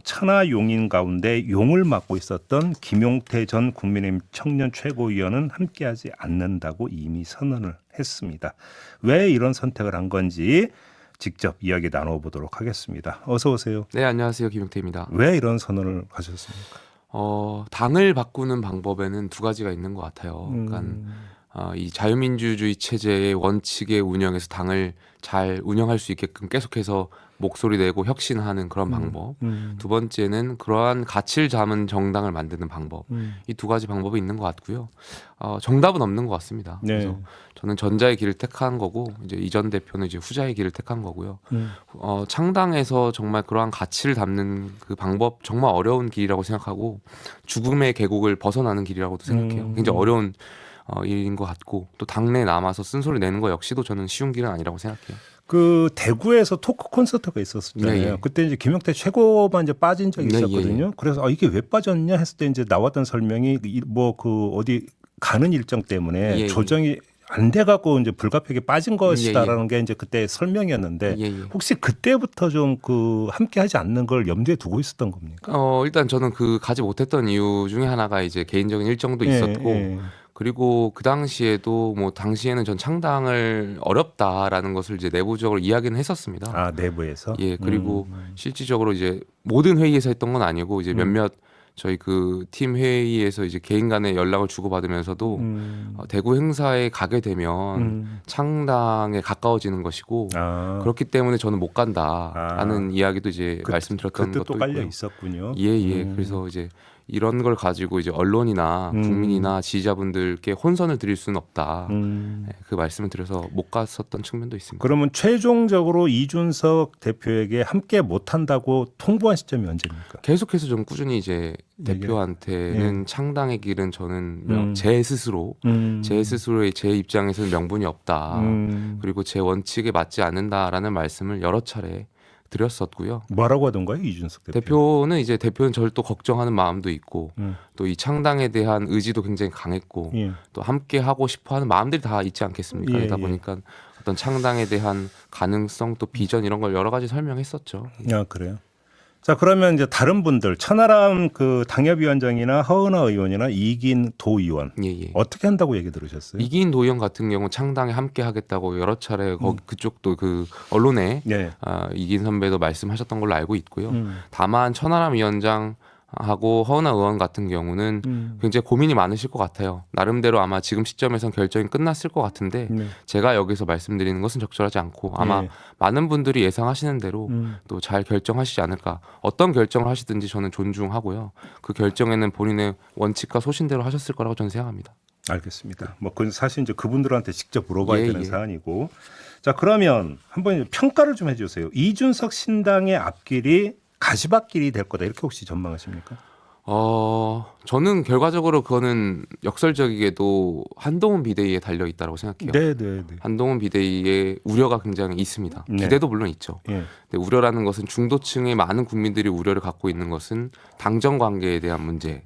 천하용인 가운데 용을 맡고 있었던 김용태 전 국민의힘 청년 최고위원은 함께하지 않는다고 이미 선언을 했습니다. 왜 이런 선택을 한 건지 직접 이야기 나눠보도록 하겠습니다. 어서 오세요. 네, 안녕하세요. 김용태입니다. 왜 이런 선언을 하셨습니까? 당을 바꾸는 방법에는 두 가지가 있는 것 같아요. 그러니까 이 자유민주주의 체제의 원칙의 운영에서 당을 잘 운영할 수 있게끔 계속해서 목소리 내고 혁신하는 그런 방법. 두 번째는 그러한 가치를 담은 정당을 만드는 방법. 이 두 가지 방법이 있는 것 같고요. 정답은 없는 것 같습니다. 네. 그래서 저는 전자의 길을 택한 거고 이제 이 전 대표는 이제 후자의 길을 택한 거고요. 창당에서 정말 그러한 가치를 담는 그 방법 정말 어려운 길이라고 생각하고 죽음의 계곡을 벗어나는 길이라고도 생각해요. 굉장히 어려운 일인 것 같고 또 당내에 남아서 쓴소리 내는 거 역시도 저는 쉬운 길은 아니라고 생각해요. 그 대구에서 토크 콘서트가 있었잖아요. 네, 예. 그때 이제 김용태 최고만 이제 빠진 적이 네, 있었거든요. 예. 그래서 이게 왜 빠졌냐 했을 때 이제 나왔던 설명이 뭐 그 어디 가는 일정 때문에 예. 조정이 안 돼갖고 이제 불가피하게 빠진 것이다라는 예. 게 이제 그때 설명이었는데 예. 혹시 그때부터 좀 그 함께하지 않는 걸 염두에 두고 있었던 겁니까? 일단 저는 그 가지 못했던 이유 중에 하나가 이제 개인적인 일정도 예, 있었고 예. 그리고 그 당시에도 뭐 당시에는 전 창당을 어렵다라는 것을 이제 내부적으로 이야기는 했었습니다. 아 내부에서. 예, 그리고 실질적으로 이제 모든 회의에서 했던 건 아니고 이제 몇몇 저희 그 팀 회의에서 이제 개인 간에 연락을 주고받으면서도 대구 행사에 가게 되면 창당에 가까워지는 것이고 아. 그렇기 때문에 저는 못 간다라는 이야기도 이제 말씀드렸던 그때 것도 또 깔려 있고요. 있었군요. 예. 그래서 이제 이런 걸 가지고 이제 언론이나 국민이나 지지자분들께 혼선을 드릴 수는 없다. 예, 그 말씀을 드려서 못 갔었던 측면도 있습니다. 그러면 최종적으로 이준석 대표에게 함께 못한다고 통보한 시점이 언제입니까? 계속해서 좀 꾸준히 이제 대표한테는 창당의 길은 저는 제 스스로의 제 입장에서는 명분이 없다. 그리고 제 원칙에 맞지 않는다라는 말씀을 여러 차례 드렸었고요. 뭐라고 하던가요, 이준석 대표? 대표는 저를 또 걱정하는 마음도 있고 또 이 창당에 대한 의지도 굉장히 강했고 예. 또 함께 하고 싶어하는 마음들이 다 있지 않겠습니까? 예, 그러다 예. 보니까 어떤 창당에 대한 가능성 또 비전 이런 걸 여러 가지 설명했었죠. 아 그래요. 자 그러면 이제 다른 분들 천하람 그 당협위원장이나 허은하 의원이나 이긴 도의원 예. 어떻게 한다고 얘기 들으셨어요? 이긴 도의원 같은 경우 창당에 함께 하겠다고 여러 차례 그쪽도 그 언론에 예. 이긴 선배도 말씀하셨던 걸로 알고 있고요. 다만 천하람 위원장 하고 허은하 의원 같은 경우는 굉장히 고민이 많으실 것 같아요. 나름대로 아마 지금 시점에선 결정이 끝났을 것 같은데 제가 여기서 말씀드리는 것은 적절하지 않고 아마 예. 많은 분들이 예상하시는 대로 또 잘 결정하시지 않을까. 어떤 결정을 하시든지 저는 존중하고요. 그 결정에는 본인의 원칙과 소신대로 하셨을 거라고 저는 생각합니다. 알겠습니다. 뭐 그건 사실 이제 그분들한테 직접 물어봐야 예, 되는 예. 사안이고. 자 그러면 한번 평가를 좀 해주세요. 이준석 신당의 앞길이 가시밭길이 될 거다 이렇게 혹시 전망하십니까? 저는 결과적으로 그거는 역설적이게도 한동훈 비대위에 달려 있다고 생각해요. 네. 한동훈 비대위의 우려가 굉장히 있습니다. 네. 기대도 물론 있죠. 예. 근데 우려라는 것은 중도층의 많은 국민들이 우려를 갖고 있는 것은 당정 관계에 대한 문제,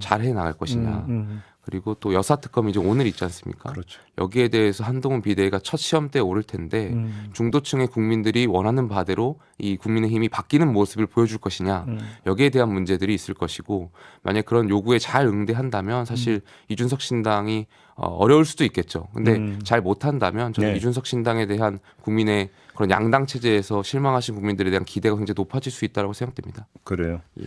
잘 해 나갈 것이냐. 그리고 또 여사특검이 이제 오늘 있지 않습니까? 그렇죠. 여기에 대해서 한동훈 비대위가 첫 시험대에 오를 텐데 중도층의 국민들이 원하는 바대로 이 국민의힘이 바뀌는 모습을 보여줄 것이냐 여기에 대한 문제들이 있을 것이고 만약 그런 요구에 잘 응대한다면 사실 이준석 신당이 어려울 수도 있겠죠. 근데 잘 못한다면 저는 네. 이준석 신당에 대한 국민의 그런 양당 체제에서 실망하신 국민들에 대한 기대가 굉장히 높아질 수 있다고 생각됩니다. 그래요. 예.